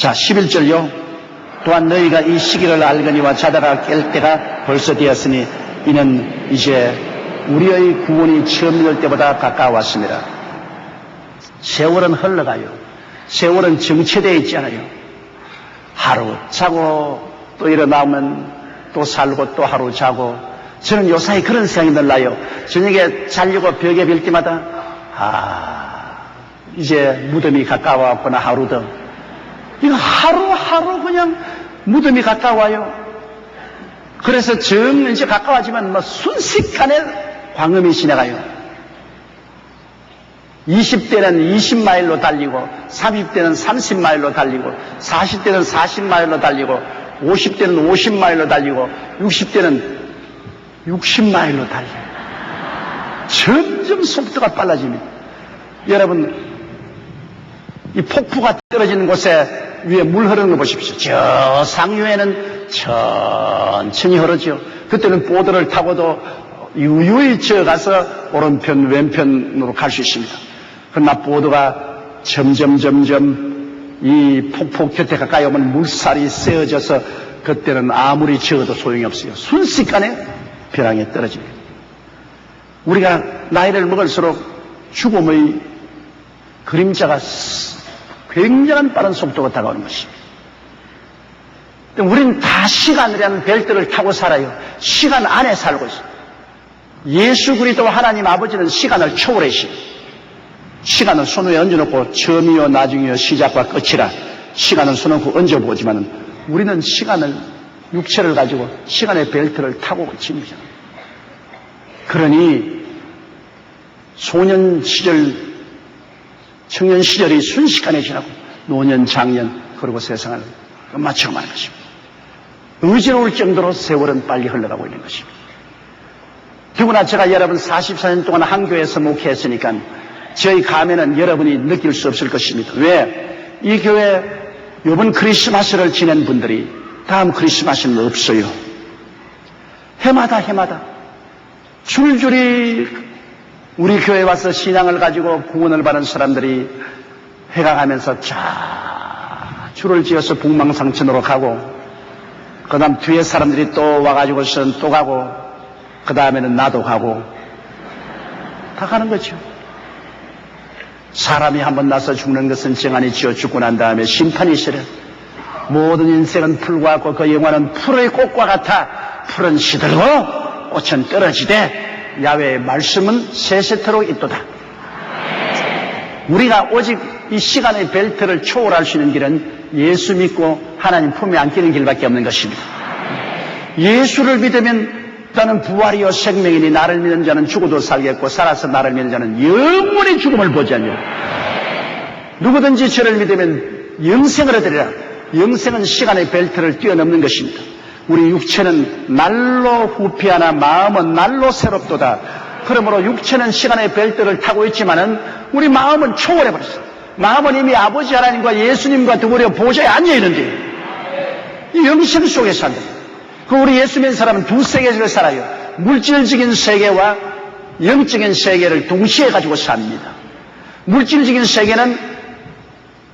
자, 11절요. 또한 너희가 이 시기를 알거니와 자다가 깰 때가 벌써 되었으니 이는 이제 우리의 구원이 처음 열 때보다 가까웠습니다. 세월은 흘러가요. 세월은 정체되어 있지 않아요. 하루 자고 또 일어나면 또 살고 또 하루 자고, 저는 요사이 그런 생각이 늘 나요. 저녁에 자려고 벽에 빌 때마다 이제 무덤이 가까워왔구나. 하루 더. 이거 하루하루 그냥 무덤이 가까워요. 그래서 이제 가까워지면 순식간에 광음이 지나가요. 20대는 20마일로 달리고, 30대는 30마일로 달리고, 40대는 40마일로 달리고, 50대는 50마일로 달리고, 60대는 60마일로 달려요. 점점 속도가 빨라집니다. 여러분, 이 폭포가 떨어지는 곳에 위에 물 흐르는 거 보십시오. 저 상류에는 천천히 흐르죠. 그때는 보드를 타고도 유유히 저어가서 오른편 왼편으로 갈 수 있습니다. 그러나 보드가 점점 이 폭포 곁에 가까이 오면 물살이 세어져서 그때는 아무리 저어도 소용이 없어요. 순식간에 벼랑에 떨어집니다. 우리가 나이를 먹을수록 죽음의 그림자가 굉장한 빠른 속도가 다가오는 것입니다. 우리는 다 시간이라는 벨트를 타고 살아요. 시간 안에 살고 있어요. 예수 그리스도 하나님 아버지는 시간을 초월하시고, 시간은 손 위에 얹어놓고 처음이요 나중이요 시작과 끝이라 시간은 손 놓고 얹어보지만 우리는 시간을, 육체를 가지고 시간의 벨트를 타고 지닙니다. 그러니 소년 시절, 청년 시절이 순식간에 지나고 노년, 장년, 그리고 세상을 끝마쳐가는 것입니다. 의지로울 정도로 세월은 빨리 흘러가고 있는 것입니다. 더구나 제가 여러분 44년 동안 한 교회에서 목회했으니까 저희 감회는 여러분이 느낄 수 없을 것입니다. 왜? 이 교회 이번 크리스마스를 지낸 분들이 다음 크리스마스는 없어요. 해마다 줄줄이 우리 교회에 와서 신앙을 가지고 구원을 받은 사람들이 해가 가면서 줄을 지어서 북망상천으로 가고, 그 다음 뒤에 사람들이 또 와가지고서는 또 가고, 그 다음에는 나도 가고, 다 가는 거죠. 사람이 한번 나서 죽는 것은 정한이 지어 죽고 난 다음에 심판이 있으려. 모든 인생은 풀과 같고 그 영화는 풀의 꽃과 같아. 풀은 시들고 꽃은 떨어지되 야훼의 말씀은 세세토록 있도다. 우리가 오직 이 시간의 벨트를 초월할 수 있는 길은 예수 믿고 하나님 품에 안기는 길밖에 없는 것입니다. 예수를 믿으면 나는 부활이요 생명이니 나를 믿는 자는 죽어도 살겠고 살아서 나를 믿는 자는 영원히 죽음을 보지 않으리라. 누구든지 저를 믿으면 영생을 얻으리라. 영생은 시간의 벨트를 뛰어넘는 것입니다. 우리 육체는 날로 후피하나 마음은 날로 새롭도다. 그러므로 육체는 시간의 벨트를 타고 있지만은 우리 마음은 초월해버렸어요. 마음은 이미 아버지 하나님과 예수님과 두부려 보좌에 앉아있는데 이 영생 속에 산다. 그 우리 예수 믿는 사람은 두 세계를 살아요. 물질적인 세계와 영적인 세계를 동시에 가지고 삽니다. 물질적인 세계는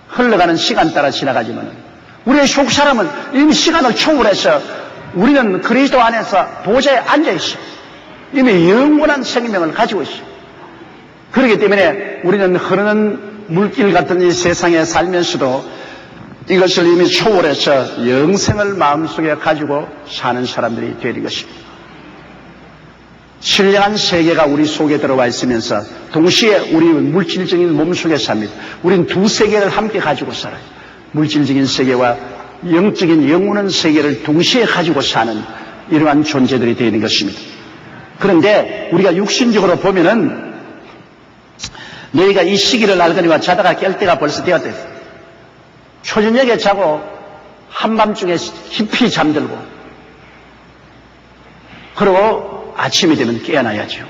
흘러가는 시간 따라 지나가지만 우리의 속사람은 이미 시간을 초월해서 우리는 그리스도 안에서 보좌에 앉아있어요. 이미 영원한 생명을 가지고 있어요. 그렇기 때문에 우리는 흐르는 물길 같은 이 세상에 살면서도 이것을 이미 초월해서 영생을 마음속에 가지고 사는 사람들이 되는 것입니다. 신령한 세계가 우리 속에 들어와 있으면서 동시에 우리 물질적인 몸 속에 삽니다. 우리는 두 세계를 함께 가지고 살아요. 물질적인 세계와 영적인 영원한 세계를 동시에 가지고 사는 이러한 존재들이 되는 것입니다. 그런데 우리가 육신적으로 보면은 너희가 이 시기를 알거니와 자다가 깰 때가 벌써 되었다. 초저녁에 자고 한밤중에 깊이 잠들고 그리고 아침이 되면 깨어나야죠.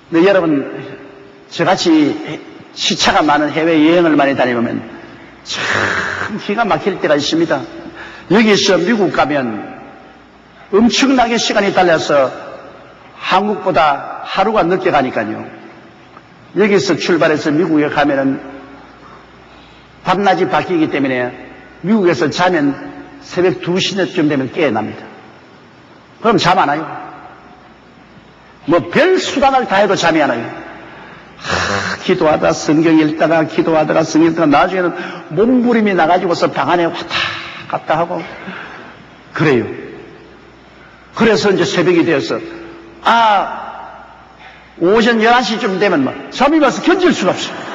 근데 여러분 저같이 시차가 많은 해외여행을 많이 다니면 참 기가 막힐 때가 있습니다. 여기서 미국 가면 엄청나게 시간이 달려서 한국보다 하루가 늦게 가니까요. 여기서 출발해서 미국에 가면은 밤낮이 바뀌기 때문에 미국에서 자면 새벽 2시쯤 되면 깨어납니다. 그럼 잠 안 와요. 뭐 별 수단을 다 해도 잠이 안 와요. 기도하다 성경 읽다가 기도하다가 성경 읽다가 나중에는 몸부림이 나가지고서 방 안에 왔다 갔다 하고 그래요. 그래서 이제 새벽이 되어서 오전 11시쯤 되면 뭐 잠이 와서 견딜 수가 없어요.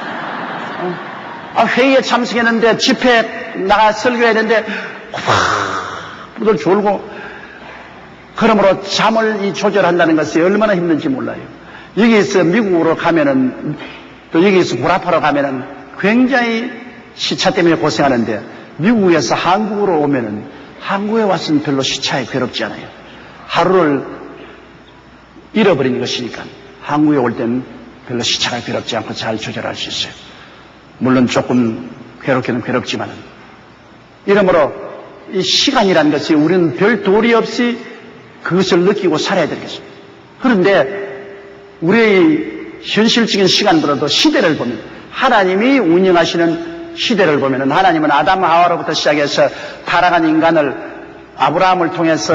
회의에 참석했는데 집회 나가 설교해야 되는데 부들 졸고 그러므로 잠을 조절한다는 것이 얼마나 힘든지 몰라요. 여기에서 미국으로 가면은 또 여기에서 구라파로 가면은 굉장히 시차 때문에 고생하는데 미국에서 한국으로 오면은 한국에 왔으면 별로 시차에 괴롭지 않아요. 하루를 잃어버린 것이니까 한국에 올 때는 별로 시차가 괴롭지 않고 잘 조절할 수 있어요. 물론 조금 괴롭기는 괴롭지만은 이러므로 이 시간이라는 것이 우리는 별 도리 없이 그것을 느끼고 살아야 되겠습니다. 그런데 우리의 현실적인 시간보다도 시대를 보면 하나님이 운영하시는 시대를 보면 하나님은 아담 하와로부터 시작해서 타락한 인간을 아브라함을 통해서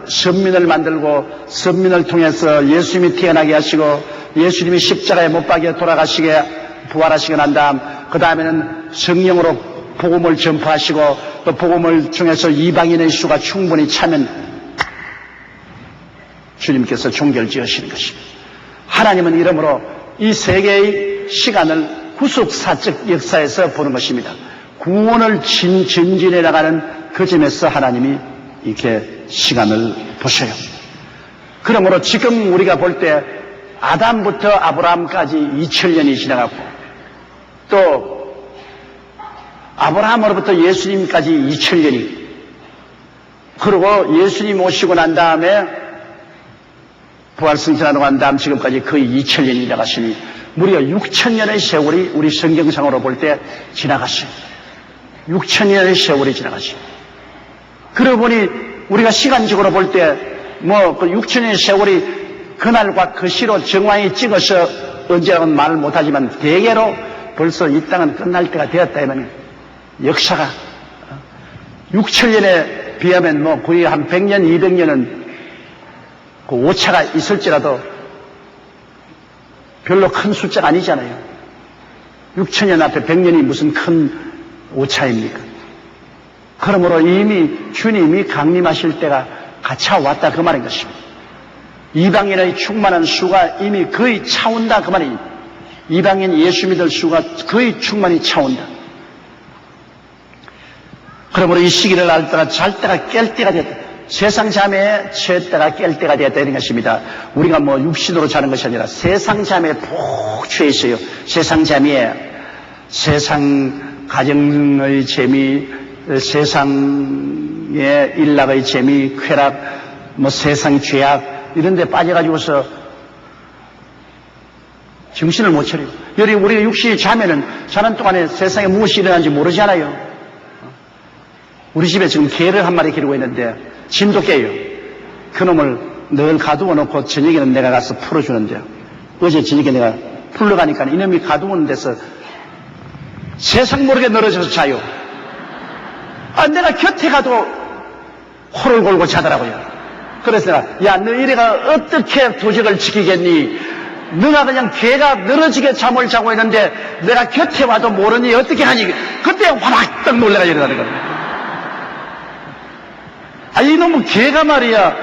선민을 만들고 선민을 통해서 예수님이 태어나게 하시고 예수님이 십자가에 못 박여 돌아가시게 부활하시고 난 다음 그 다음에는 성령으로 복음을 전파하시고 또 복음을 통해서 이방인의 수가 충분히 차면 주님께서 종결 지으시는 것입니다. 하나님은 이러므로 이 세계의 시간을 구속사적 역사에서 보는 것입니다. 구원을 전진해 나가는 그 점에서 하나님이 이렇게 시간을 보셔요. 그러므로 지금 우리가 볼 때 아담부터 아브라함까지 2000년이 지나갔고 또 아브라함으로부터 예수님까지 2000년이 그리고 예수님 오시고 난 다음에 부활승천하고 난 다음 지금까지 거의 2000년이 지나갔으니 무려 6000년의 세월이 우리 성경상으로 볼 때 지나갔어요. 6000년의 세월이 지나갔어요. 그러고 보니 우리가 시간적으로 볼 때 뭐 그 6000년의 세월이 그날과 그 시로 정황이 찍어서 언제라고는 말을 못하지만 대개로 벌써 이 땅은 끝날 때가 되었다 하면 역사가 6000년에 비하면 뭐 거의 한 100년, 200년은 그 오차가 있을지라도 별로 큰 숫자가 아니잖아요. 6000년 앞에 100년이 무슨 큰 오차입니까? 그러므로 이미 주님이 강림하실 때가 갇혀왔다 그 말인 것입니다. 이방인의 충만한 수가 이미 거의 차온다 그 말입니다. 이방인 예수 믿을 수가 거의 충만히 차온다. 그러므로 이 시기를 알 때가 잘 때가 깰 때가 됐다. 세상 잠에 취할 때가 깰 때가 되었다 이런 것입니다. 우리가 뭐 육신으로 자는 것이 아니라 세상 잠에 푹 취해 있어요. 세상 잠에 세상 가정의 재미, 세상의 일락의 재미, 쾌락, 뭐 세상 죄악 이런 데 빠져가지고서 정신을 못 차려요. 여기 우리가 육신이 자면은 자는 동안에 세상에 무엇이 일어나는지 모르잖아요. 우리 집에 지금 개를 한 마리 기르고 있는데 짐도 깨요. 그놈을 늘 가두어 놓고 저녁에는 내가 가서 풀어주는데 어제 저녁에 내가 풀러가니까 이놈이 가두는 데서 세상 모르게 늘어져서 자요. 내가 곁에 가도 코를 골고 자더라고요. 그래서 내가 야 너 이래가 어떻게 도적을 지키겠니? 너가 그냥 개가 늘어지게 잠을 자고 있는데 내가 곁에 와도 모르니 어떻게 하니? 그때 화낙 놀래가 일어나는 거예요. 이놈은 개가 말이야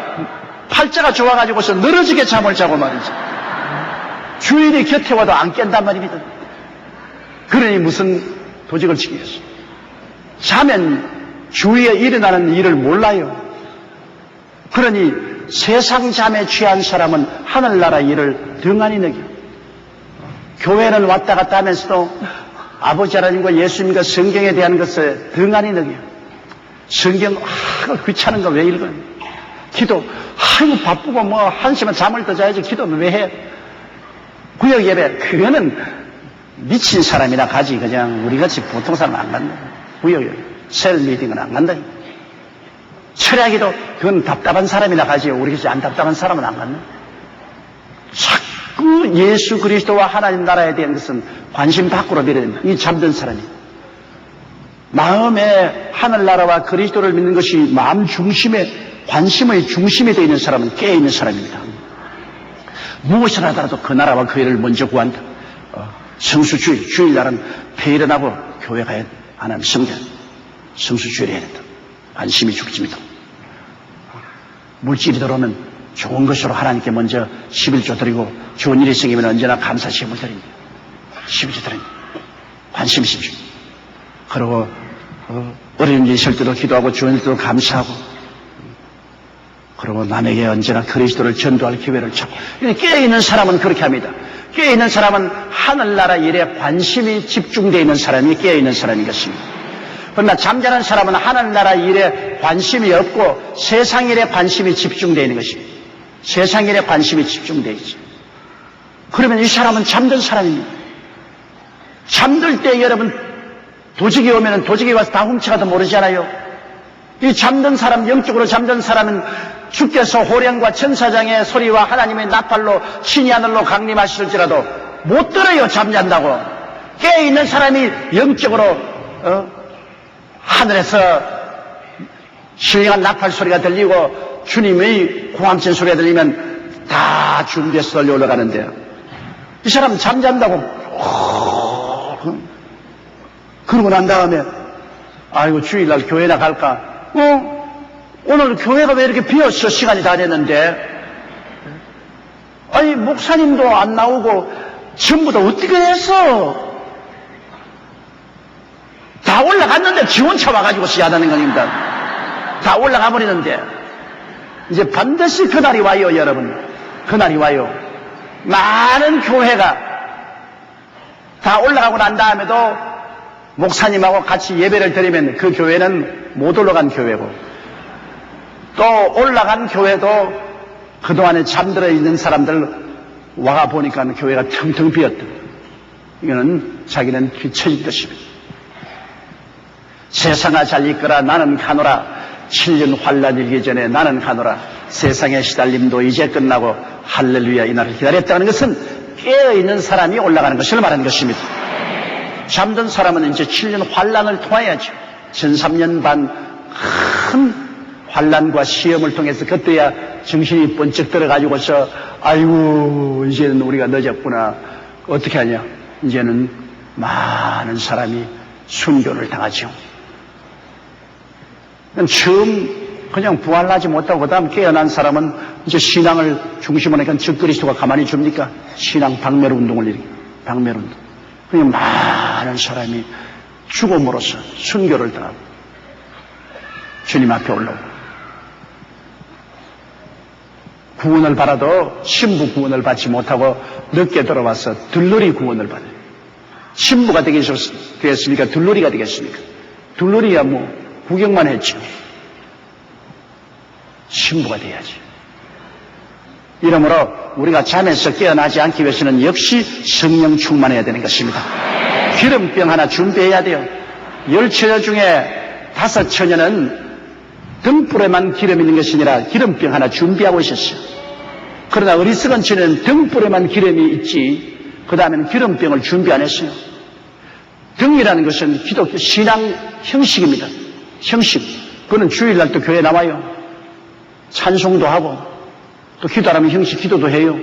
팔자가 좋아가지고서 늘어지게 잠을 자고 말이지 주인이 곁에 와도 안 깬단 말입니다. 그러니 무슨 도적을 지키겠어. 자면 주위에 일어나는 일을 몰라요. 그러니 세상 잠에 취한 사람은 하늘나라 일을 등한히 느껴. 교회는 왔다 갔다 하면서도 아버지 하나님과 예수님과 성경에 대한 것을 등한히 느껴. 성경 귀찮은 거 왜 읽어요? 기도 아이고 바쁘고 뭐 한시간 잠을 더 자야지 기도는 왜 해? 구역 예배 그거는 미친 사람이나 가지 그냥 우리같이 보통 사람 안 간다. 구역 예배 셀 미팅은 안 간다. 철야기도 그건 답답한 사람이나 가지요. 우리같이 안 답답한 사람은 안 간다. 자꾸 예수 그리스도와 하나님 나라에 대한 것은 관심 밖으로 내려야 된다. 이 잠든 사람이 마음의 하늘나라와 그리스도를 믿는 것이 마음 중심에, 관심의 중심에 되어 있는 사람은 깨어있는 사람입니다. 무엇을 하더라도 그 나라와 그 일을 먼저 구한다. 성수주의, 주일날은 폐일어나고 교회 가야 하나님 성전, 성수주의를 해야 된다. 관심이 중심이다. 물질이 들어오면 좋은 것으로 하나님께 먼저 11조 드리고 좋은 일이 생기면 언제나 감사 시험을 드립니다. 11조 드립니다. 관심이 집중. 그리고 어려운 일이 있을 때도 기도하고 좋은 일도 감사하고, 그리고 남에게 언제나 그리스도를 전도할 기회를 찾고. 깨어있는 사람은 그렇게 합니다. 깨어있는 사람은 하늘나라 일에 관심이 집중되어 있는 사람이 깨어있는 사람인 것입니다. 그러나 잠자는 사람은 하늘나라 일에 관심이 없고 세상 일에 관심이 집중되어 있는 것입니다. 세상 일에 관심이 집중되어 있죠. 그러면 이 사람은 잠든 사람입니다. 잠들 때 여러분 도적이 오면 도적이 와서 다 훔쳐가도 모르잖아요. 이 잠든 사람, 영적으로 잠든 사람은 주께서 호령과 천사장의 소리와 하나님의 나팔로 신이 하늘로 강림하실지라도 못 들어요. 잠잔다고. 깨어있는 사람이 영적으로 하늘에서 신령한 나팔 소리가 들리고 주님의 고함친 소리가 들리면 다 준비해서 떨려 올라가는데요. 이 사람 잠잔다고 그러고 난 다음에 아이고 주일날 교회나 갈까? 오늘 교회가 왜 이렇게 비었어? 시간이 다 됐는데. 아니 목사님도 안 나오고 전부 다 어떻게 했어? 다 올라갔는데 지원차 와가지고 시하다는 겁니다. 다 올라가 버리는데 이제 반드시 그날이 와요. 여러분, 그날이 와요. 많은 교회가 다 올라가고 난 다음에도 목사님하고 같이 예배를 드리면 그 교회는 못 올라간 교회고, 또 올라간 교회도 그동안에 잠들어 있는 사람들 와가 보니까 교회가 텅텅 비었다. 이거는 자기는 뒤처질 것입니다. 세상아 잘 있거라 나는 가노라. 7년 환란 일기 전에 나는 가노라. 세상의 시달림도 이제 끝나고 할렐루야 이 날을 기다렸다는 것은 깨어있는 사람이 올라가는 것을 말하는 것입니다. 잠든 사람은 이제 7년 환란을 통해야죠. 13년 반 큰 환란과 시험을 통해서 그때야 정신이 번쩍 들어가지고서 아이고 이제는 우리가 늦었구나. 어떻게 하냐. 이제는 많은 사람이 순교를 당하죠. 처음 그냥 부활하지 못하고 그 다음 깨어난 사람은 이제 신앙을 중심으로 하니까 적그리스도가 가만히 줍니까? 신앙 박멸 운동을 일으켜. 박멸 운동. 그냥 많은 사람이 죽음으로써 순교를 당하고 주님 앞에 올라오고, 구원을 받아도 신부 구원을 받지 못하고 늦게 들어와서 들러리 구원을 받아요. 신부가 되겠습니까? 들러리가 되겠습니까? 들러리야 뭐 구경만 했죠. 신부가 돼야지. 이러므로 우리가 잠에서 깨어나지 않기 위해서는 역시 성령 충만해야 되는 것입니다. 기름병 하나 준비해야 돼요. 10처녀 중에 5처녀는 등불에만 기름 있는 것이 아니라 기름병 하나 준비하고 있었어요. 그러나 어리석은 처녀는 등불에만 기름이 있지 그 다음에는 기름병을 준비 안 했어요. 등이라는 것은 기독교 신앙 형식입니다. 형식. 그거는 주일날 또 교회에 나와요. 찬송도 하고 또 기도하면 형식 기도도 해요.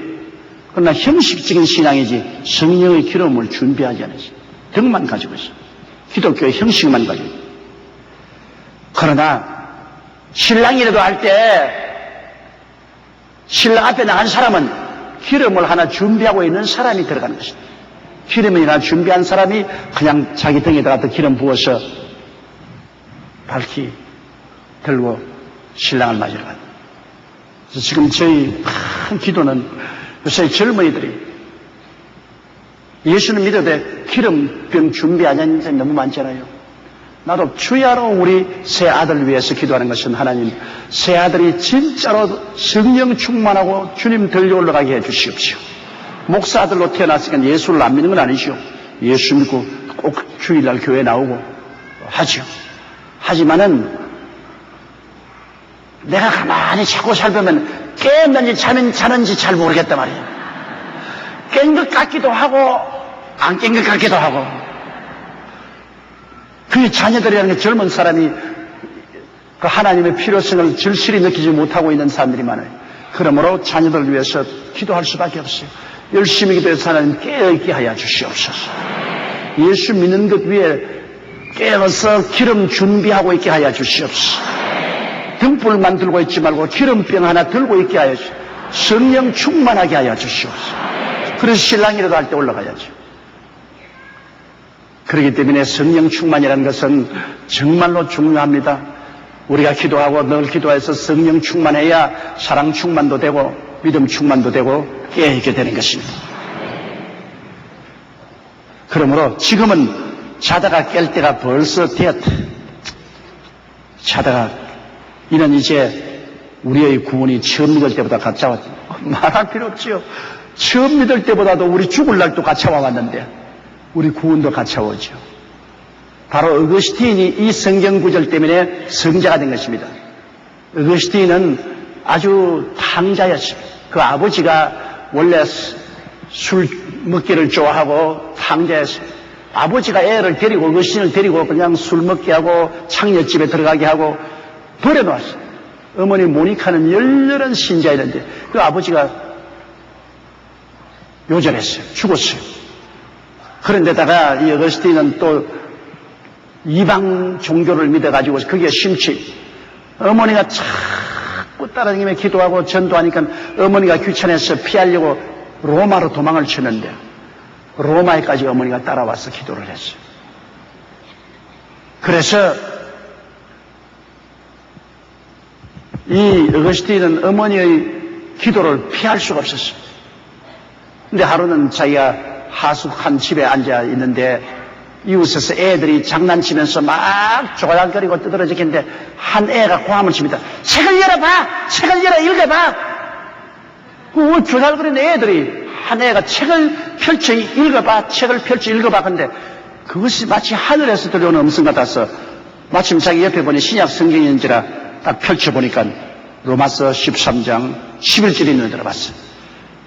그러나 형식적인 신앙이지 성령의 기름을 준비하지 않았어요. 등만 가지고 있어요. 기독교의 형식만 가지고 있어요. 그러나 신랑이라도 할 때 신랑 앞에 나간 사람은 기름을 하나 준비하고 있는 사람이 들어가는 것입니다. 기름을 하나 준비한 사람이 그냥 자기 등에다가 기름 부어서 밝히 들고 신랑을 맞으러 간다. 그래서 지금 저희 큰 기도는 요새 젊은이들이 예수는 믿어도 기름병 준비하자는 사람이 너무 많잖아요. 나도 주야로 우리 새 아들 위해서 기도하는 것은 하나님 새 아들이 진짜로 성령 충만하고 주님 들려 올라가게 해 주시옵시오. 목사 아들로 태어났으니까 예수를 안 믿는 건 아니죠. 예수 믿고 꼭 주일날 교회 나오고 하죠. 하지만은 내가 가만히 자고 살펴보면 깨었는지 자는지 잘 모르겠단 말이에요. 깬 것 같기도 하고 안 깬 것 같기도 하고 그의 자녀들이라는 게 젊은 사람이 그 하나님의 필요성을 절실히 느끼지 못하고 있는 사람들이 많아요. 그러므로 자녀들을 위해서 기도할 수밖에 없어요. 열심히 기도해서 하나님 깨어있게 하여 주시옵소서. 예수 믿는 것 위에 깨어서 기름 준비하고 있게 하여 주시옵소서. 등불만 들고 있지 말고 기름병 하나 들고 있게 하여 주시옵소서. 성령 충만하게 하여 주시옵소서. 그래서 신랑이라도 할 때 올라가야죠. 그렇기 때문에 성령 충만이라는 것은 정말로 중요합니다. 우리가 기도하고 늘 기도해서 성령 충만해야 사랑 충만도 되고 믿음 충만도 되고 깨어있게 되는 것입니다. 그러므로 지금은 자다가 깰 때가 벌써 되었다. 자다가 이는 이제 우리의 구원이 처음 믿을 때보다 가까웠다. 말할 필요 없지요. 처음 믿을 때보다도 우리 죽을 날도 가까워 왔는데 우리 구원도 가까워져. 바로 어거스틴이 이 성경 구절 때문에 성자가 된 것입니다. 어거스틴은 아주 탕자였습니다. 그 아버지가 원래 술 먹기를 좋아하고 탕자였습니다. 아버지가 애를 데리고 어거스틴을 데리고 그냥 술 먹게 하고 창녀집에 들어가게 하고 버려놓았어요. 어머니 모니카는 열렬한 신자였는데 그 아버지가 요절했어요. 죽었어요. 그런데다가 이 어거스틴은 또 이방 종교를 믿어가지고 그게 심취. 어머니가 자꾸 따라다니며 기도하고 전도하니까 어머니가 귀찮아서 피하려고 로마로 도망을 쳤는데 로마에까지 어머니가 따라와서 기도를 했어요. 그래서 이 어거스틴은 어머니의 기도를 피할 수가 없었어요. 근데 하루는 자기가 하숙한 집에 앉아 있는데 이웃에서 애들이 장난치면서 막 조각거리고 떠들어지겠는데 한 애가 고함을 칩니다. 책을 열어봐! 책을 열어 읽어봐! 그 조각거리는 애들이 한 애가 책을 펼쳐 읽어봐! 책을 펼쳐 읽어봐! 근데 그것이 마치 하늘에서 들려오는 음성 같아서 마침 자기 옆에 보니 신약 성경인지라 딱 펼쳐보니까 로마서 13장 11절이 있는 들어봤어.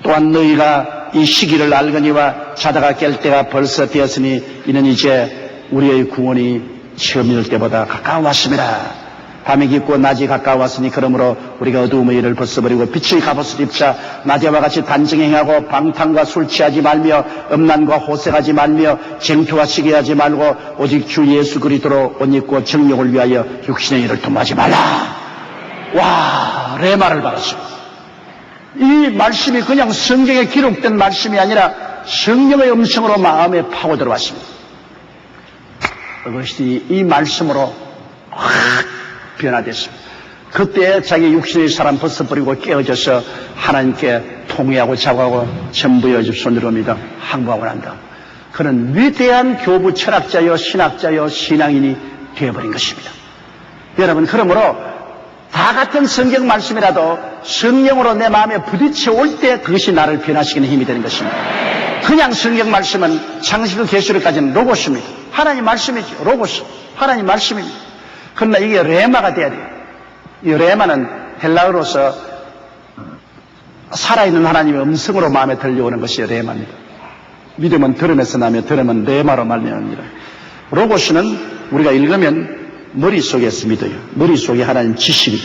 또한 너희가 이 시기를 알거니와 자다가 깰 때가 벌써 되었으니 이는 이제 우리의 구원이 처음 믿을 때보다 가까워왔습니다. 밤이 깊고 낮이 가까워왔으니 그러므로 우리가 어두움의 일을 벗어버리고 빛의 갑옷을 입자 낮에와 같이 단정히 행하고 방탕과 술 취하지 말며 음란과 호색하지 말며 쟁투와 시기하지 말고 오직 주 예수 그리스도로 옷 입고 정욕을 위하여 육신의 일을 도모하지 말라. 와, 레마를 받았어요. 이 말씀이 그냥 성경에 기록된 말씀이 아니라 성령의 음성으로 마음에 파고 들어왔습니다. 그것이 이 말씀으로 확 변화됐습니다. 그때 자기 육신의 사람 벗어버리고 깨어져서 하나님께 통회하고 자고하고 전부여 손으로 믿어 항복하고 난다. 그는 위대한 교부 철학자여 신학자여 신앙인이 되어버린 것입니다. 여러분, 그러므로 다 같은 성경 말씀이라도 성령으로 내 마음에 부딪혀 올 때 그것이 나를 변화시키는 힘이 되는 것입니다. 그냥 성경 말씀은 창세기 계시록까지는 로고스입니다. 하나님 말씀이죠. 로고스. 하나님 말씀입니다. 그러나 이게 레마가 돼야 돼요. 이 레마는 헬라어로서 살아있는 하나님의 음성으로 마음에 들려오는 것이 레마입니다. 믿음은 들음에서 나며 들음은 레마로 말미암습니다. 로고스는 우리가 읽으면 머릿속에서 믿어요. 머릿속에 하나님 지식이.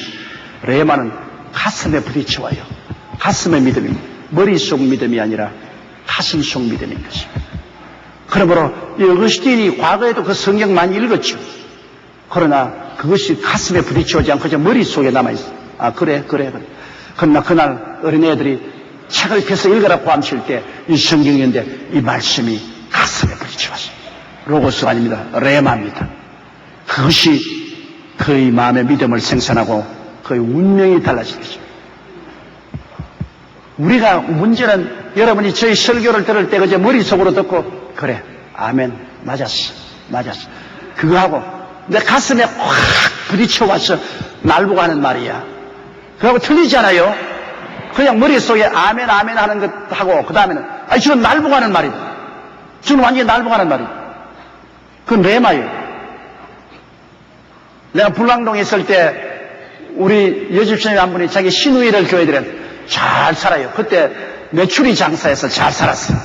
레마는 가슴에 부딪혀와요. 가슴의 믿음입니다. 머릿속 믿음이 아니라 가슴속 믿음인 것입니다. 그러므로 이 어거스틴이 과거에도 그 성경 많이 읽었죠. 그러나 그것이 가슴에 부딪혀오지 않고 그저 머릿속에 남아있어요. 아, 그래. 그러나 그날 어린애들이 책을 펴서 읽으라고 암칠 때 이 성경인데 이 말씀이 가슴에 부딪혀왔어요. 로고스가 아닙니다. 레마입니다. 그것이 그의 마음의 믿음을 생산하고 그의 운명이 달라진 거죠. 우리가 문제는 여러분이 저희 설교를 들을 때 그저 머릿속으로 듣고 그래, 아멘, 맞았어. 그거 하고 내 가슴에 확 부딪혀와서 날 보고 하는 말이야. 그거하고 틀리잖아요. 그냥 머릿속에 아멘 하는 것 하고 그 다음에는 아니 저건 날 보고 하는 말이다. 저는 완전히 날 보고 하는 말이다. 그건 레마예요. 내가 불광동에 있을 때 우리 여집사님 한 분이 자기 시누이를 교회들은 잘 살아요. 그때 메추리 장사해서 잘 살았어요.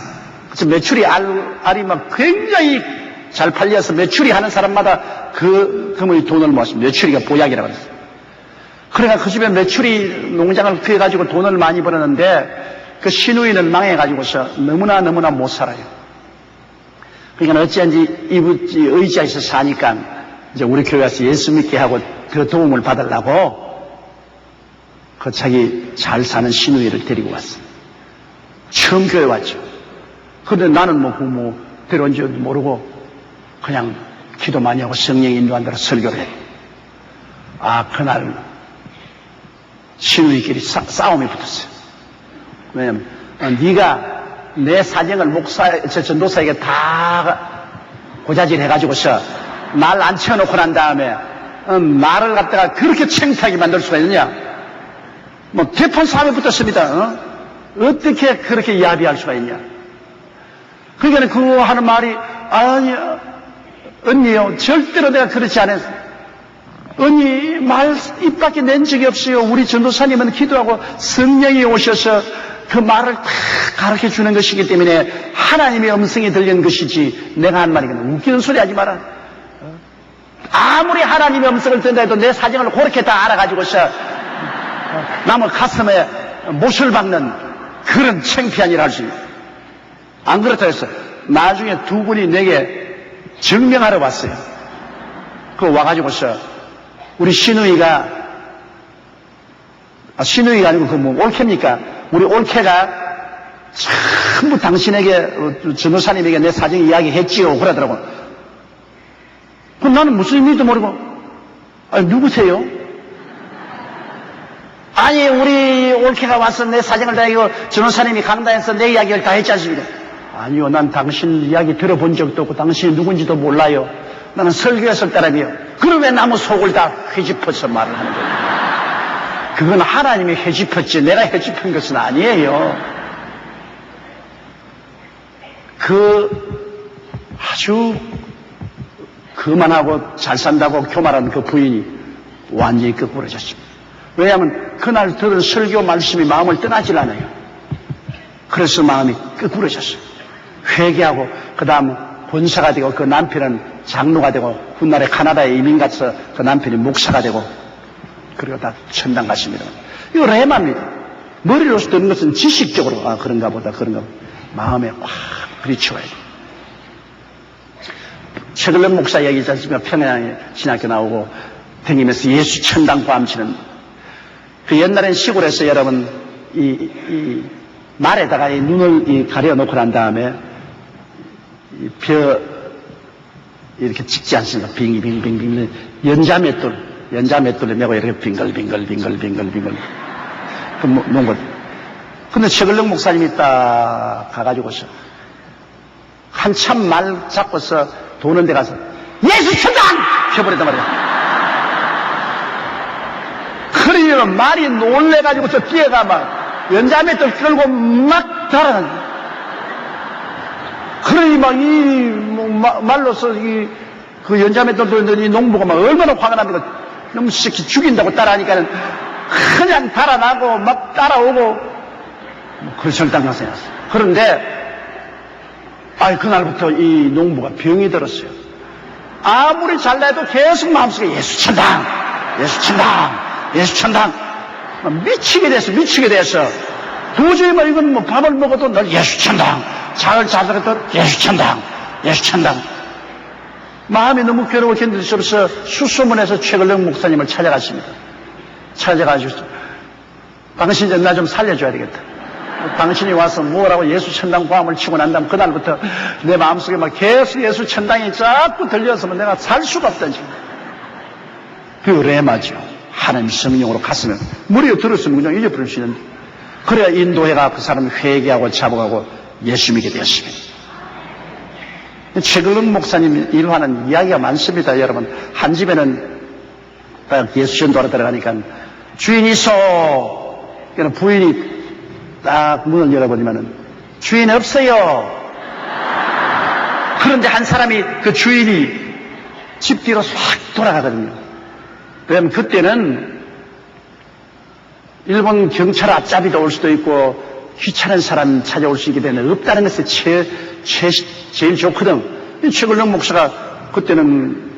그래서 메추리 알이 막 굉장히 잘 팔려서 매출이 하는 사람마다 그 금의 돈을 모았습니다. 매출이가 보약이라고 했어요. 그러니까 그 집에 매출이 농장을 피해가지고 돈을 많이 벌었는데 그 시누이는 망해가지고서 너무나 못 살아요. 그러니까 어찌한지 이 의지에서 사니까 이제 우리 교회 와서 예수 믿게 하고 그 도움을 받으려고 그 자기 잘 사는 시누이를 데리고 왔어요. 처음 교회 왔죠. 그런데 나는 뭐 데려온 줄 모르고 그냥 기도 많이 하고 성령 인도한 대로 설교를 해요. 그날 시누이끼리 싸움이 붙었어요. 왜냐면 네가 내 사정을 전도사에게 다 고자질 해가지고서 날 안 채워놓고 난 다음에 나를 갖다가 그렇게 창피하게 만들 수가 있느냐? 대판 싸움이 붙었습니다. 어떻게 그렇게 야비할 수가 있냐? 그러니까 그거 하는 말이 아니 언니요 절대로 내가 그렇지 않았어요. 언니 말 입 밖에 낸 적이 없어요. 우리 전도사님은 기도하고 성령이 오셔서 그 말을 다 가르쳐 주는 것이기 때문에 하나님의 음성이 들리는 것이지 내가 한 말이거든. 웃기는 소리 하지 마라. 아무리 하나님의 음성을 듣는다 해도 내 사정을 그렇게 다 알아가지고서 남의 가슴에 못을 박는 그런 창피한 일을 할 수 있어요. 안 그렇다 했어. 나중에 두 분이 내게 증명하러 왔어요. 그 와가지고서 우리 시누이가 아니고 그 올케입니까? 우리 올케가 전부 당신에게 전도사님에게 내 사정 이야기했지요. 그러더라고. 그럼 나는 무슨 의미도 모르고 누구세요? 아니 우리 올케가 와서 내 사정을 다 이거 전도사님이 강단에서 내 이야기를 다 했지 않습니까? 아니요, 난 당신 이야기 들어본 적도 없고 당신이 누군지도 몰라요. 나는 설교했을 사람이요. 그럼 왜 나무 속을 다 헤집어서 말을 하는 거예요? 그건 하나님이 헤집었지 내가 헤집은 것은 아니에요. 아주 그만하고 잘 산다고 교만한 그 부인이 완전히 거꾸로졌습니다. 왜냐하면 그날 들은 설교 말씀이 마음을 떠나질 않아요. 그래서 마음이 거꾸로졌어요. 회개하고 그 다음 권사가 되고 그 남편은 장로가 되고 훗날에 카나다에 이민 가서 그 남편이 목사가 되고 그리고 다 천당 갔습니다. 이거 레마입니다. 머리로서 듣는 것은 지식적으로 그런가 보다 마음에 확 부딪혀야 돼요. 최글런 목사 얘기지 않습니까? 평양 신학교 나오고 다니면서 예수 천당 꽝치는 그 옛날엔 시골에서 여러분 이 말에다가 이 눈을 가려놓고 난 다음에 벼 이렇게 찍지 않습니까? 빙빙빙빙 연자맷돌을 메고 이렇게 빙글빙글 그 놓은 거죠. 근데 최글령 목사님이 딱 가가지고서 한참 말 잡고서 도는 데 가서 예수 천당! 펴버렸단 말이야. 그러면 말이 놀래가지고서 뛰어가 막 연자맷돌 끌고 막 달아나는 거야. 그러니 말로서 그 연자맷돌 돌더니 농부가 막 얼마나 화가 납니까? 너무 새끼 죽인다고 따라하니까는 그냥 달아나고 막 따라오고 그 절당한 생각했어. 그런데 그날부터 이 농부가 병이 들었어요. 아무리 잘나도 계속 마음속에 예수 천당 미치게 돼서 도저히 이건 밥을 먹어도 널 예수 천당 잘 자더라도 예수 천당 마음이 너무 괴로워 견딜 수 없어서 수소문에서 최글령 목사님을 찾아갔습니다. 찾아가지고 당신 나 좀 살려줘야 되겠다. 당신이 와서 뭐라고 예수 천당 고함을 치고 난 다음 그날부터 내 마음속에 막 계속 예수 천당이 자꾸 들려서면 내가 살 수가 없다는 지금. 그 레마죠. 하나님 성령으로 갔으면 머리에 들었으면 그냥 잊어버릴 수 있는데 그래야 인도해가 그 사람을 회개하고 잡아가고 예수 믿게 되었습니다. 최글령 목사님 일화는 이야기가 많습니다. 여러분 한 집에는 딱 예수 전도하러 들어가니까 주인이 있어. 부인이 딱 문을 열어보니면은 주인 없어요. 그런데 한 사람이 그 주인이 집 뒤로 확 돌아가거든요. 왜냐면 그때는 일본 경찰 앞잡이도 올 수도 있고 귀찮은 사람 찾아올 수 있기 때문에 없다는 것이 제일 좋거든. 이 최근령 목사가 그때는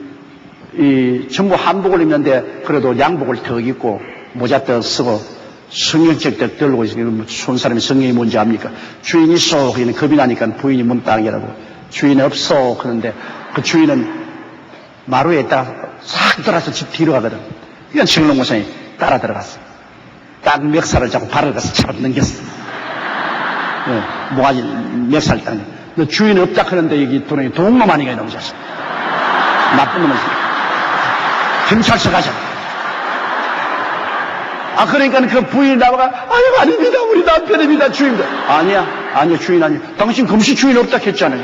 전부 한복을 입는데 그래도 양복을 더 입고 모자 더 쓰고 성경책 더 들고 있으니까 순 사람이 성경이 뭔지 압니까? 주인 있어. 그는 겁이 나니까 부인이 문 따기라고. 주인 없어. 그런데 그 주인은 마루에 있다가 싹 돌아서 집 뒤로 가거든. 그러니까 최근령 목사님 따라 들어갔어. 딱 멱살을 잡고 발을 가서 잡아 넘겼어. 뭐가지 멱살 따는 거. 너 주인 없다 하는데 여기 도롱이 동놈 아니가 너무 잤어. 나쁜 놈은 경찰서 가자. 그러니까 그 부인이 나와가 아유 아닙니다 우리 남편입니다 주인입니다. 아니야 주인 아니야. 당신 금시 주인 없다 했잖아요.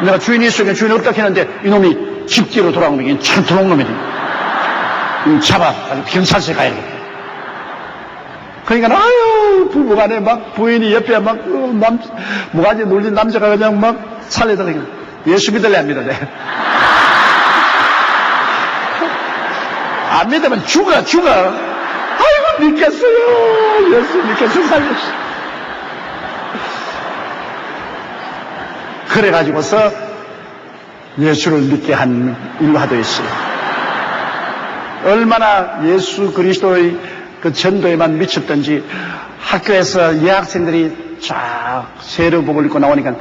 내가 주인이 있으면 주인 없다 했는데 이놈이 집 뒤로 돌아오면 참 도롱놈이네. 잡아 경찰서에 가야겠다. 그러니까 아유 부부간에 막 부인이 옆에 막 뭐가지 놀린 남자가 그냥 막 살려달라고. 예수 믿을래 안 믿을래? 안 믿으면 죽어. 아이고 믿겠어요. 예수 믿겠어 살렸어. 그래가지고서 예수를 믿게 한 일로 하도 했어요. 얼마나 예수 그리스도의 그 전도에만 미쳤던지 학교에서 여학생들이 쫙 세례복을 입고 나오니까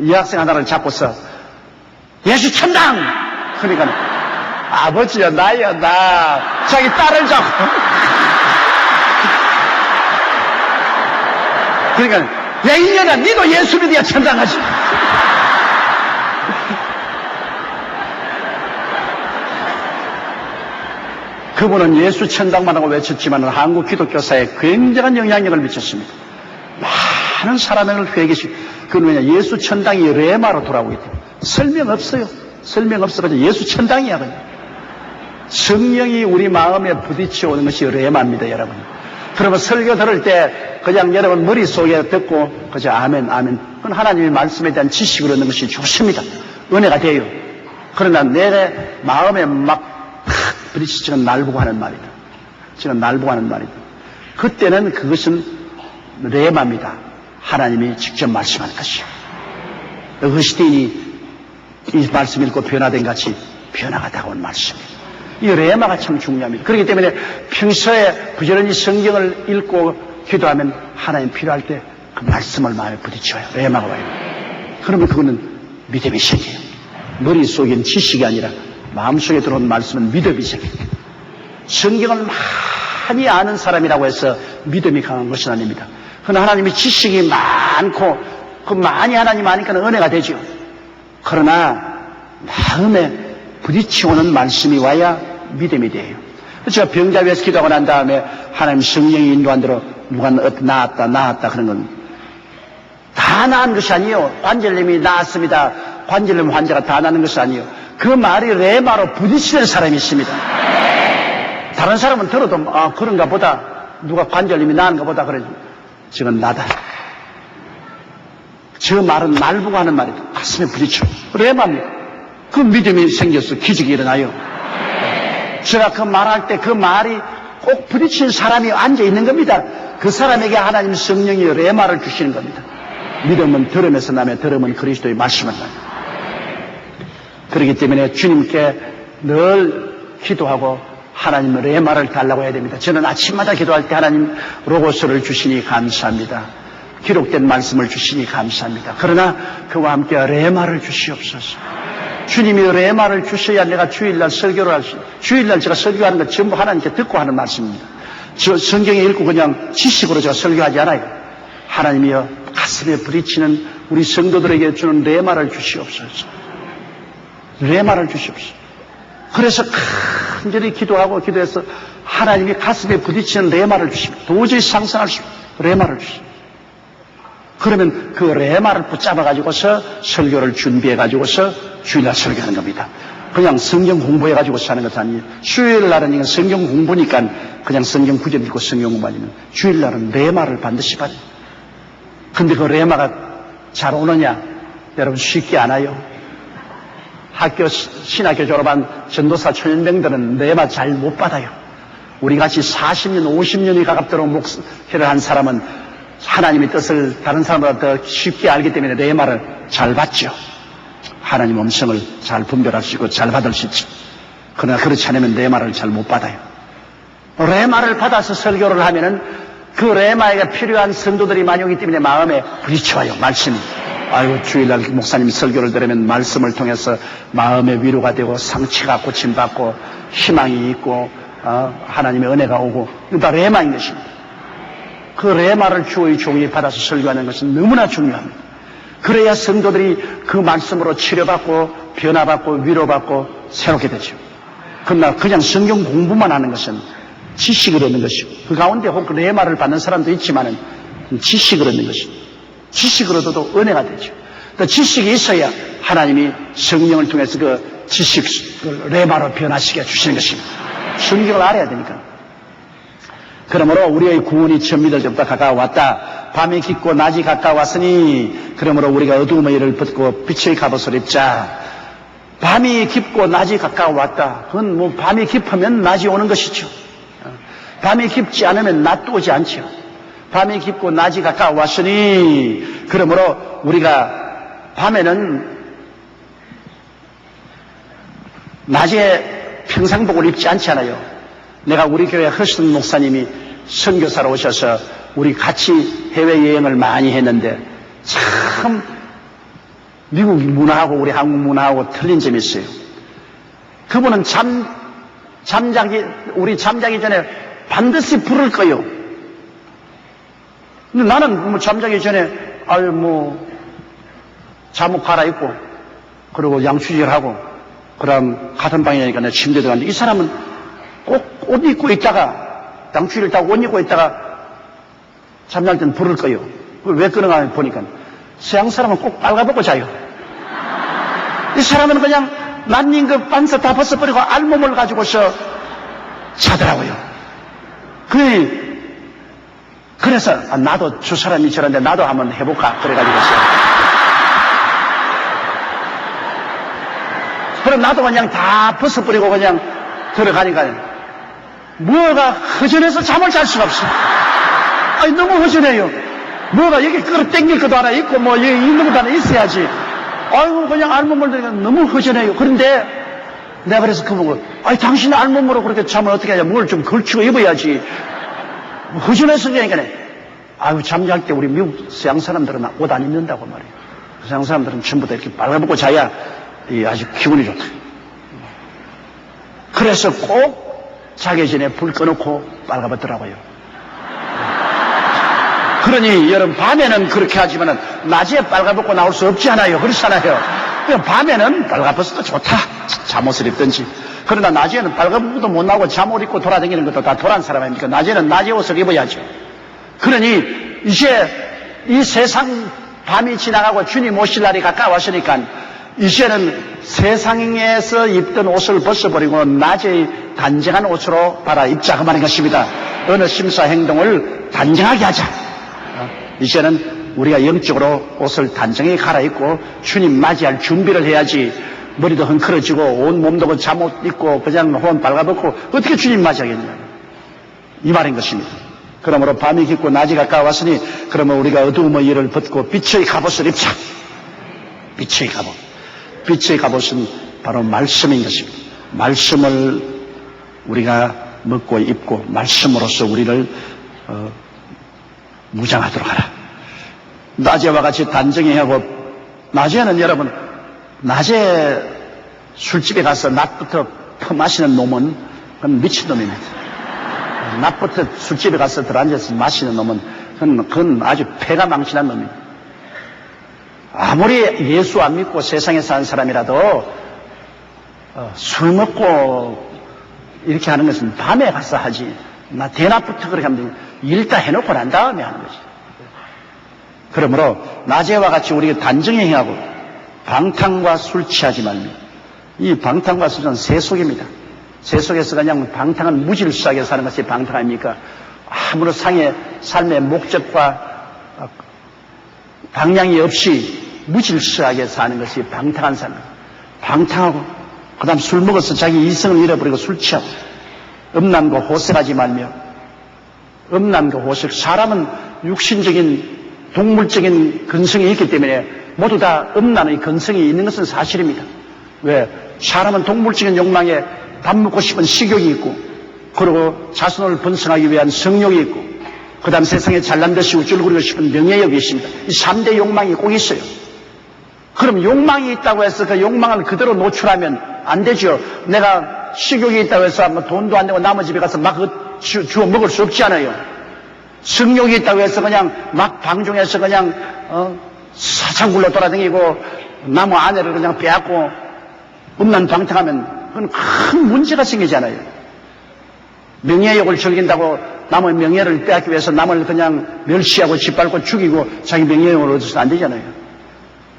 여학생 하나를 잡고서 예수 천당! 그러니까 아버지야 나야 나 자기 딸을 잡고 그러니까 야 이년아 니도 예수 믿어야 천당 가지. 그분은 예수 천당만 하고 외쳤지만 한국 기독교사에 굉장한 영향력을 미쳤습니다. 많은 사람을 회개시키고 그건 왜냐 예수 천당이 레마로 돌아오기 때문에 설명 없어요. 설명 없어가지고 예수 천당이야 그냥. 성령이 우리 마음에 부딪혀 오는 것이 레마입니다 여러분. 그러면 설교 들을 때 그냥 여러분 머릿속에 듣고 그저 아멘 그건 하나님의 말씀에 대한 지식을 얻는 것이 좋습니다. 은혜가 돼요. 그러나 내 마음에 막 부딪히 지금 날 보고 하는 말이다. 지금 날 보고 하는 말이다. 그때는 그것은 레마입니다. 하나님이 직접 말씀하는 것이요. 어거스틴이 이 말씀 읽고 변화된 같이 변화가 다가온 말씀입니다. 이 레마가 참 중요합니다. 그렇기 때문에 평소에 부지런히 성경을 읽고 기도하면 하나님 필요할 때 그 말씀을 마음에 부딪혀요. 레마가 와요. 그러면 그거는 믿음의 세계예요. 머릿속엔 지식이 아니라 마음속에 들어온 말씀은 믿음이 세계예요. 성경을 많이 아는 사람이라고 해서 믿음이 강한 것은 아닙니다. 그러나 하나님이 지식이 많고 그 많이 하나님 아니까 은혜가 되죠. 그러나 마음에 부딪혀오는 말씀이 와야 믿음이 돼요. 제가 병자 위에서 기도하고 난 다음에 하나님 성령이 인도한 대로 누가 나았다 그런 건 다 나은 것이 아니에요. 관절염이 나았습니다. 관절염 환자가 다 나는 것이 아니에요. 그 말이 레마로 부딪히는 사람이 있습니다. 다른 사람은 들어도 그런가 보다 누가 관절염이 나은가 보다 그러지. 지금 나다. 저 말은 날 보고 하는 말이다. 가슴에 부딪혀. 레마입니다. 그 믿음이 생겨서 기적이 일어나요. 제가 그 말할 때 그 말이 꼭 부딪힌 사람이 앉아 있는 겁니다. 그 사람에게 하나님 성령이 레마를 주시는 겁니다. 믿음은 들음에서 나며 들음은 그리스도의 말씀을 나요. 그렇기 때문에 주님께 늘 기도하고 하나님의 레마를 달라고 해야 됩니다. 저는 아침마다 기도할 때 하나님 로고스를 주시니 감사합니다. 기록된 말씀을 주시니 감사합니다. 그러나 그와 함께 레마를 주시옵소서. 주님이 레마를 주셔야 내가 주일날 설교를 할 수 있어요. 주일날 제가 설교하는 건 전부 하나님께 듣고 하는 말씀입니다. 저 성경에 읽고 그냥 지식으로 제가 설교하지 않아요. 하나님이여 가슴에 부딪히는 우리 성도들에게 주는 레마를 주시옵소서. 레마를 주시옵소서. 그래서 간절히 기도하고 기도해서 하나님이 가슴에 부딪히는 레마를 주십니다. 도저히 상상할 수 없는 레마를 주십니다. 그러면 그 레마를 붙잡아가지고서 설교를 준비해가지고서 주일날 설교하는 겁니다. 그냥 성경 공부해가지고서 하는 것이 아니에요. 수요일날은 이건 성경 공부니까 그냥 성경 구절 읽고 성경 공부 아니면 주일날은 레마를 반드시 받아요. 근데 그 레마가 잘 오느냐? 여러분 쉽게 안 와요. 신학교 졸업한 전도사 초년병들은 레마 잘 못 받아요. 우리같이 40년, 50년이 가깝도록 목회를 한 사람은 하나님의 뜻을 다른 사람보다 더 쉽게 알기 때문에 레마를 잘 받죠. 하나님 음성을 잘 분별할 수 있고 잘 받을 수 있지. 그러나 그렇지 않으면 레마를 잘 못 받아요. 레마를 받아서 설교를 하면은 그 레마에게 필요한 성도들이 많이 오기 때문에 마음에 부딪혀요, 말씀이. 아이고, 주일날 목사님 설교를 들으면 말씀을 통해서 마음의 위로가 되고 상처가 고침받고 희망이 있고 하나님의 은혜가 오고, 이거 다 레마인 것입니다. 그 레마를 주의 종이 받아서 설교하는 것은 너무나 중요합니다. 그래야 성도들이 그 말씀으로 치료받고 변화받고 위로받고 새롭게 되죠. 그러나 그냥 성경 공부만 하는 것은 지식을 얻는 것이고, 그 가운데 혹 레마를 받는 사람도 있지만은 지식을 얻는 것이고, 지식을 얻어도 은혜가 되죠. 또 지식이 있어야 하나님이 성령을 통해서 그 지식을 레마로 변화시켜 주시는 것입니다. 성경을 알아야 되니까. 그러므로 우리의 구원이 천미들 때부터 가까워왔다. 밤이 깊고 낮이 가까웠으니 그러므로 우리가 어두움의 일을 벗고 빛의 갑옷을 입자. 밤이 깊고 낮이 가까워왔다. 그건 뭐 밤이 깊으면 낮이 오는 것이죠. 밤이 깊지 않으면 낮도 오지 않죠. 밤이 깊고 낮이 가까워왔으니 그러므로 우리가 밤에는 낮에 평상복을 입지 않잖아요. 내가 우리 교회 허슨 목사님이 선교사로 오셔서 우리 같이 해외여행을 많이 했는데 참 미국 문화하고 우리 한국 문화하고 틀린 점이 있어요. 그분은 우리 잠자기 전에 반드시 불을 꺼요. 근데 나는 뭐 잠자기 전에 잠옷 갈아입고 그리고 양치질하고 그다음 같은 방이니까 내가 침대에 들어갔는데 이 사람은 꼭 옷 입고 있다가 양치질 타고 옷 입고 있다가 잠잘 땐 불을 꺼요. 왜 끄는가 보니까 서양 사람은 꼭 빨가벗고 자요. 이 사람은 그냥 난닝그 반스 다 벗어버리고 알몸을 가지고서 자더라고요. 그래서 나도 저 사람이 저런데 나도 한번 해볼까 그래가지고서 그럼 나도 그냥 다 벗어버리고 그냥 들어가니까 뭐가 허전해서 잠을 잘 수가 없어. 너무 허전해요. 뭐가 여기 끌어당길 것도 하나 있고 뭐 여기 있는 것도 하나 있어야지. 아이고 그냥 알몸을 들니까 너무 허전해요. 그런데 내가 그래서 그보고 당신 알몸으로 그렇게 잠을 어떻게 하냐. 뭘 좀 걸치고 입어야지. 허전해서 그러니까 잠잘 때 우리 미국 서양 사람들은 옷 안 입는다고 말이에요. 서양 사람들은 전부 다 이렇게 빨가벗고 자야 아주 기분이 좋다. 그래서 꼭 자기 전에 불 꺼놓고 빨가벗더라고요. 그러니 여러분 밤에는 그렇게 하지만은 낮에 빨가벗고 나올 수 없잖아요. 그렇잖아요. 밤에는 빨가벗어도 좋다. 잠옷을 입든지. 그러나 낮에는 빨가벗고도 못 나오고 잠옷 입고 돌아다니는 것도 다 도란 사람 아닙니까? 낮에는 낮에 옷을 입어야죠. 그러니 이제 이 세상 밤이 지나가고 주님 오실 날이 가까웠으니까 이제는 세상에서 입던 옷을 벗어버리고 낮에 단정한 옷으로 입자 그 말인 것입니다. 어느 심사 행동을 단정하게 하자. 이제는 우리가 영적으로 옷을 단정히 갈아입고 주님 맞이할 준비를 해야지. 머리도 헝클어지고 온 몸도 그 잠옷 입고 그냥 혼 빨가벗고 어떻게 주님 맞이하겠냐. 이 말인 것입니다. 그러므로 밤이 깊고 낮이 가까웠으니 그러면 우리가 어두움의 일을 벗고 빛의 갑옷을 입자. 빛의 갑옷. 빛의 갑옷은 바로 말씀인 것입니다. 말씀을 우리가 먹고 입고 말씀으로써 우리를 무장하도록 하라. 낮에와 같이 단정히 하고 낮에는 여러분 낮에 술집에 가서 낮부터 퍼마시는 놈은 그건 미친놈입니다. 낮부터 술집에 가서 들어앉아서 마시는 놈은 그건 아주 폐가 망신한 놈입니다. 아무리 예수 안 믿고 세상에 사는 사람이라도 술 먹고 이렇게 하는 것은 밤에 가서 하지. 대낮부터 그렇게 하면 일 다 해놓고 난 다음에 하는 거지. 그러므로 낮에와 같이 우리가 단정히 행하고 방탕과 술 취하지 말며. 이 방탕과 술은 세속입니다. 세속에서 그냥 방탕한 무질서하게 사는 것이 방탕 아닙니까? 아무런 삶의 목적과 방향이 없이 무질서하게 사는 것이 방탕한 삶. 방탕하고 그 다음 술 먹어서 자기 이성을 잃어버리고 술 취하고 음란과 호색하지 말며. 음란과 호색. 사람은 육신적인 동물적인 근성이 있기 때문에 모두 다 음란의 근성이 있는 것은 사실입니다. 왜? 사람은 동물적인 욕망에 밥 먹고 싶은 식욕이 있고, 그리고 자손을 번성하기 위한 성욕이 있고, 그 다음 세상에 잘난 듯이 우쭐거리고 싶은 명예욕이 있습니다. 이 3대 욕망이 꼭 있어요. 그럼 욕망이 있다고 해서 그 욕망을 그대로 노출하면 안 되죠. 내가 식욕이 있다고 해서 뭐 돈도 안 내고 남의 집에 가서 막 주워 먹을 수 없지 않아요. 성욕이 있다고 해서 그냥 막 방종해서 그냥 사창굴로 돌아다니고 남의 아내를 그냥 빼앗고 음란방탕하면 그건 큰 문제가 생기잖아요. 명예욕을 즐긴다고 남의 명예를 빼앗기 위해서 남을 그냥 멸시하고 짓밟고 죽이고 자기 명예욕을 얻어서는 안 되잖아요.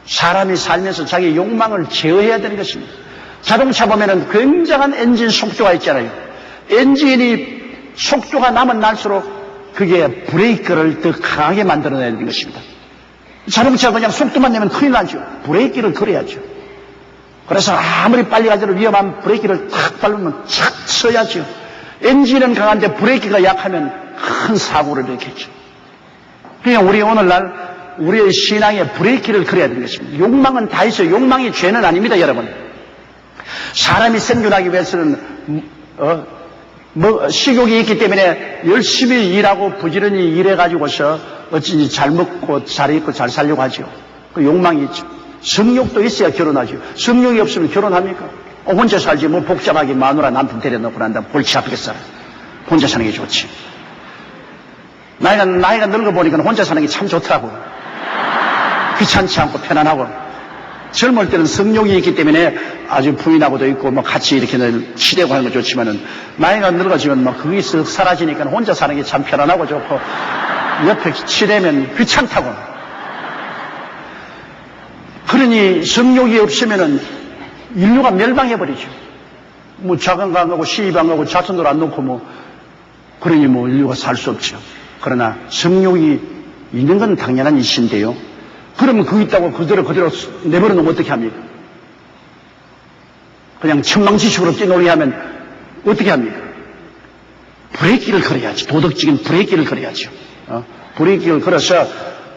사람이 살면서 자기 욕망을 제어해야 되는 것입니다. 자동차 보면은 굉장한 엔진 속도가 있잖아요. 엔진이 속도가 나면 날수록 그게 브레이크를 더 강하게 만들어내야 되는 것입니다. 자동차가 그냥 속도만 내면 큰일 나죠. 브레이크를 걸어야죠. 그래서 아무리 빨리 가더라도 위험한 브레이크를 탁 밟으면 착 서야죠. 엔진은 강한데 브레이크가 약하면 큰 사고를 일으켰죠. 그러니까 우리 오늘날 우리의 신앙에 브레이크를 걸어야 되는 것입니다. 욕망은 다 있어요. 욕망이 죄는 아닙니다, 여러분. 사람이 생존하기 위해서는 식욕이 있기 때문에 열심히 일하고 부지런히 일해가지고서 어찌든지 잘 먹고 잘 입고 잘 살려고 하죠. 그 욕망이 있죠. 성욕도 있어야 결혼하죠. 성욕이 없으면 결혼합니까? 혼자 살지 뭐 복잡하게 마누라 남편 데려놓고 난다 골치 아프겠어요. 혼자 사는 게 좋지. 나이가 늙어보니까 혼자 사는 게 참 좋더라고요. 귀찮지 않고 편안하고. 젊을 때는 성욕이 있기 때문에 아주 부인하고도 있고 뭐 같이 이렇게 치대고 하는 거 좋지만은 나이가 늙어지면 막 그게 쓱 사라지니까 혼자 사는 게 참 편안하고 좋고 옆에 치대면 귀찮다고. 그러니 성욕이 없으면은 인류가 멸망해버리죠. 뭐 자궁 가고 시방 가고 자손들 안 놓고 뭐 그러니 뭐 인류가 살 수 없죠. 그러나 성욕이 있는 건 당연한 이치인데요. 그러면 그거 있다고 그대로 내버려 놓으면 어떻게 합니까? 그냥 천망지식으로 뛰놀이 하면 어떻게 합니까? 브레이크를 걸어야지. 도덕적인 브레이크를 걸어야죠. 브레이크를 걸어서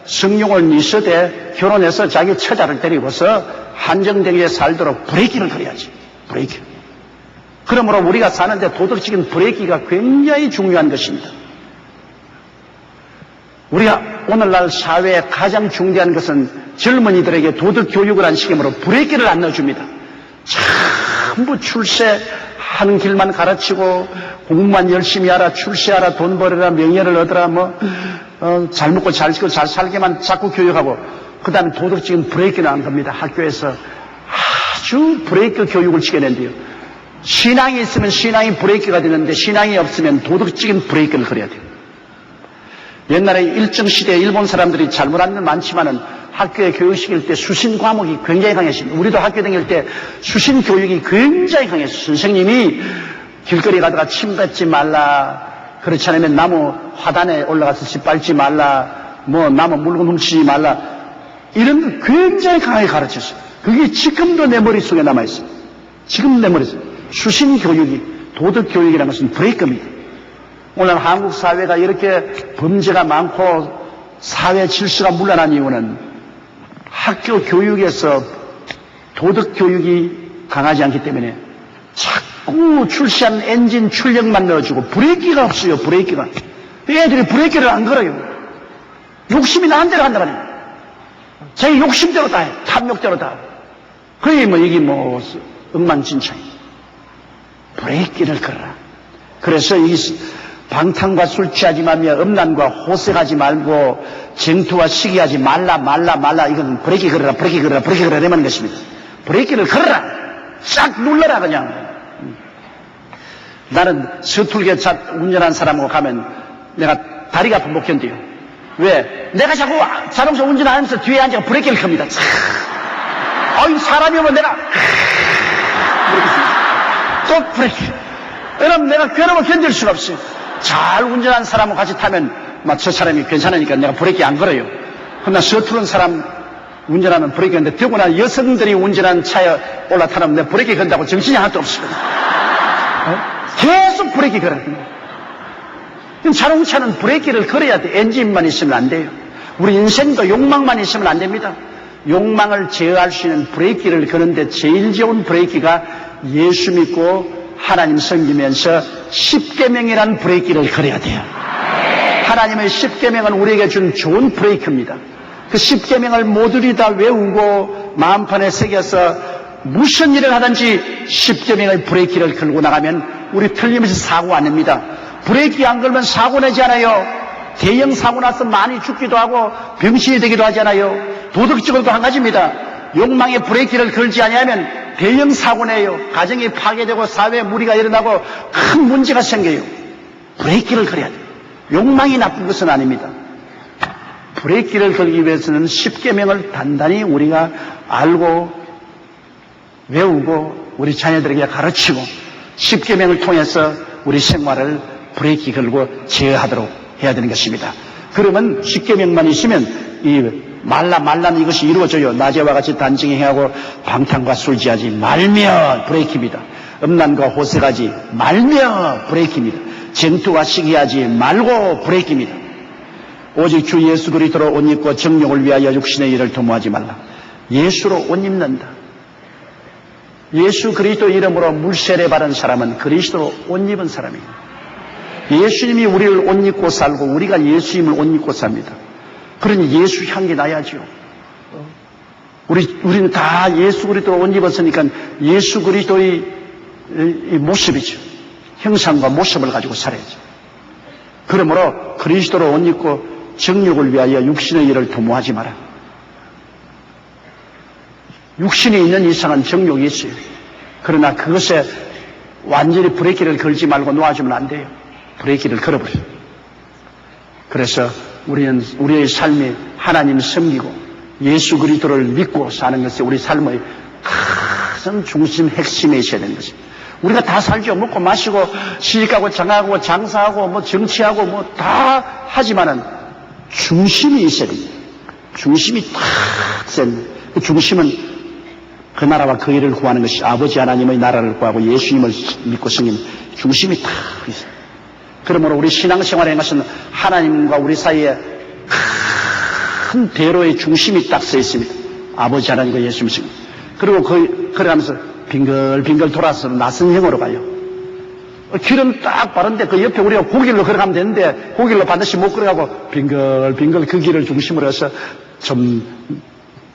성욕을 미서되 결혼해서 자기 처자를 데리고서 한정되게 살도록 브레이크를 걸어야지. 브레이크. 그러므로 우리가 사는데 도덕적인 브레이크가 굉장히 중요한 것입니다. 우리가 오늘날 사회에 가장 중대한 것은 젊은이들에게 도덕 교육을 한 시기므로 브레이크를 안 넣어줍니다. 전부 출세하는 길만 가르치고 공부만 열심히 하라, 출세하라, 돈 벌어라, 명예를 얻어라, 잘 먹고 잘 지고 잘 살게만 자꾸 교육하고 그 다음에 도덕적인 브레이크는 안 겁니다. 학교에서 아주 브레이크 교육을 시켜낸대요. 신앙이 있으면 신앙이 브레이크가 되는데 신앙이 없으면 도덕적인 브레이크를 걸어야 돼요. 옛날에 일정시대에 일본 사람들이 잘못한 건 많지만은 학교에 교육시킬 때 수신 과목이 굉장히 강했습니다. 우리도 학교 다닐 때 수신 교육이 굉장히 강했어요. 선생님이 길거리 가다가 침 뱉지 말라, 그렇지 않으면 나무 화단에 올라가서 짓밟지 말라, 나무 물건 훔치지 말라, 이런 거 굉장히 강하게 가르쳤어요. 그게 지금도 내 머릿속에 남아있어요. 지금 내 머릿속에. 수신 교육이, 도덕 교육이라는 것은 브레이크입니다. 오늘 한국 사회가 이렇게 범죄가 많고 사회 질서가 문란한 이유는 학교 교육에서 도덕 교육이 강하지 않기 때문에 자꾸 출시한 엔진 출력만 넣어주고 브레이크가 없어요. 브레이크가. 애들이 브레이크를 안 걸어요. 욕심이 나한 대로 한다 말이에요. 자기 욕심대로 다 해. 탐욕대로 다 해. 그게 이게 엉망진창이에요. 브레이크를 걸어라. 그래서 방탕과 술 취하지 말며 음란과 호색하지 말고 쟁투와 시기하지 말라. 이건 브레이크 걸어라. 이러는 것입니다. 브레이크를 걸어라. 싹 눌러라 그냥. 나는 서툴게 운전한 사람하고 가면 내가 다리가 아프면 못 견뎌요. 왜? 내가 자꾸 자동차 운전하면서 뒤에 앉아 브레이크를 겁니다. 사람이 오면 내가 또 브레이크. 왜냐면 내가 괴로워 견딜 수가 없어요. 잘 운전하는 사람하고 같이 타면 저 사람이 괜찮으니까 내가 브레이크 안 걸어요. 그러나 서투른 사람 운전하면 브레이크인데 더구나 여성들이 운전하는 차에 올라타면 내가 브레이크 건다고 정신이 하나도 없습니다. 계속 브레이크 걸어야 됩니다. 자동차는 브레이크를 걸어야 돼. 엔진만 있으면 안 돼요. 우리 인생도 욕망만 있으면 안 됩니다. 욕망을 제어할 수 있는 브레이크를 거는데 제일 좋은 브레이크가 예수 믿고 하나님 섬기면서 십계명이라는 브레이크를 걸어야 돼요. 하나님의 십계명은 우리에게 준 좋은 브레이크입니다. 그 십계명을 모두리 다 외우고 마음판에 새겨서 무슨 일을 하든지 십계명의 브레이크를 걸고 나가면 우리 틀림없이 사고 안 냅니다. 브레이크 안 걸면 사고 내지 않아요. 대형 사고 나서 많이 죽기도 하고 병신이 되기도 하잖아요. 도덕적으로도 한 가지입니다. 욕망의 브레이크를 걸지 않으면 대형 사고 내요. 가정이 파괴되고 사회에 무리가 일어나고 큰 문제가 생겨요. 브레이크를 걸어야 돼요. 욕망이 나쁜 것은 아닙니다. 브레이크를 걸기 위해서는 십계명을 단단히 우리가 알고 외우고 우리 자녀들에게 가르치고 십계명을 통해서 우리 생활을 브레이크 걸고 제어하도록 해야 되는 것입니다. 그러면 십계명만 있으면 이 말라면 이것이 이루어져요. 낮에와 같이 단정히 행하고 방탕과 술지하지 말며 브레이크입니다. 음란과 호색하지 말며 브레이크입니다. 쟁투와 시기하지 말고 브레이크입니다. 오직 주 예수 그리스도로 옷 입고 정욕을 위하여 육신의 일을 도모하지 말라. 예수로 옷 입는다. 예수 그리스도 이름으로 물세례 받은 사람은 그리스도로 옷 입은 사람이에요. 예수님이 우리를 옷 입고 살고 우리가 예수님을 옷 입고 삽니다. 그러니 예수 향기 나야죠. 우리는 다 예수 그리스도로 옷 입었으니까 예수 그리스도의 이 모습이죠. 형상과 모습을 가지고 살아야죠. 그러므로 그리스도로 옷 입고 정욕을 위하여 육신의 일을 도모하지 마라. 육신이 있는 이상은 정욕이 있어요. 그러나 그것에 완전히 브레이크를 걸지 말고 놓아주면 안 돼요. 브레이크를 걸어버려요. 그래서 우리는 우리의 삶이 하나님 섬기고 예수 그리스도를 믿고 사는 것이 우리 삶의 가장 중심 핵심에 있어야 되는 것입니다. 우리가 다 살죠. 먹고 마시고 시집가고 장하고 장사하고 뭐 정치하고 뭐 다 하지만은 중심이 있어야 됩니다. 중심이 탁 센. 그 중심은 그 나라와 그 일을 구하는 것이 아버지 하나님의 나라를 구하고 예수님을 믿고 섬기는 중심이 탁 있어요. 그러므로 우리 신앙생활에 것은 하나님과 우리 사이에 큰 대로의 중심이 딱 서 있습니다. 아버지 하나님과 예수님 섬기는. 그리고 걸어가면서 빙글빙글 돌아서 낯선 형으로 가요. 길은 딱 바른데 그 옆에 우리가 고길로 걸어가면 되는데 고길로 반드시 못 걸어가고 빙글빙글 그 길을 중심으로 해서 좀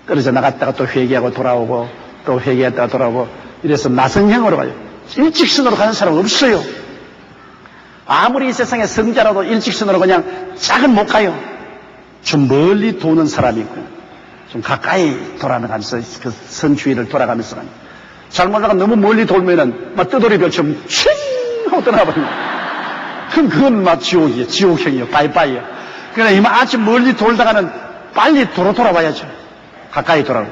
떨어져 나갔다가 또 회개하고 돌아오고 또 회개했다가 돌아오고 이래서 낯선 형으로 가요. 일직선으로 가는 사람 없어요. 아무리 이 세상에 성자라도 일직선으로 그냥 짝은 못 가요. 좀 멀리 도는 사람이 있고 좀 가까이 돌아가면서 그 선 주위를 돌아가면서 가요. 잘못 나가 너무 멀리 돌면은 막 떠돌이별처럼 쉥 하고 떠나버립니다. 그럼 그건 막 지옥이에요. 지옥형이에요. 빠이빠이에요. 그러나 이만큼 멀리 돌다가는 빨리 돌아봐야죠. 가까이 돌아오고.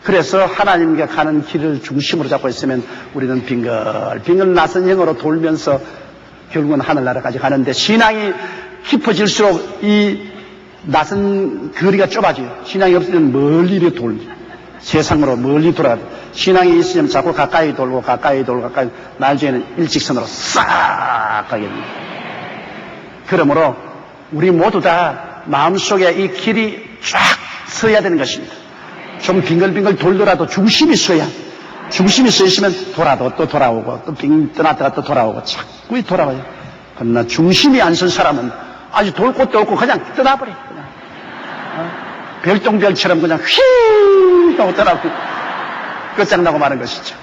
그래서 하나님께 가는 길을 중심으로 잡고 있으면 우리는 빙글빙글 낯선 영으로 돌면서 결국은 하늘나라까지 가는데 신앙이 깊어질수록 이 낯선 거리가 좁아져요. 신앙이 없으면 멀리 돌죠. 세상으로 멀리 돌아가요. 신앙이 있으면 자꾸 가까이 돌고 나중에는 일직선으로 싹 가게 됩니다. 그러므로 우리 모두 다 마음속에 이 길이 쫙 서야 되는 것입니다. 좀 빙글빙글 돌더라도 중심이 서야. 중심이 서 있으면 돌아도 또 돌아오고 또 떠났다가 또 돌아오고 자꾸 돌아와요. 그러나 중심이 안 선 사람은 아주 돌 곳도 없고 그냥 떠나버려요. 그냥. 별똥별처럼 그냥 휘 하고 떠나고 끝장나고 마는 것이죠.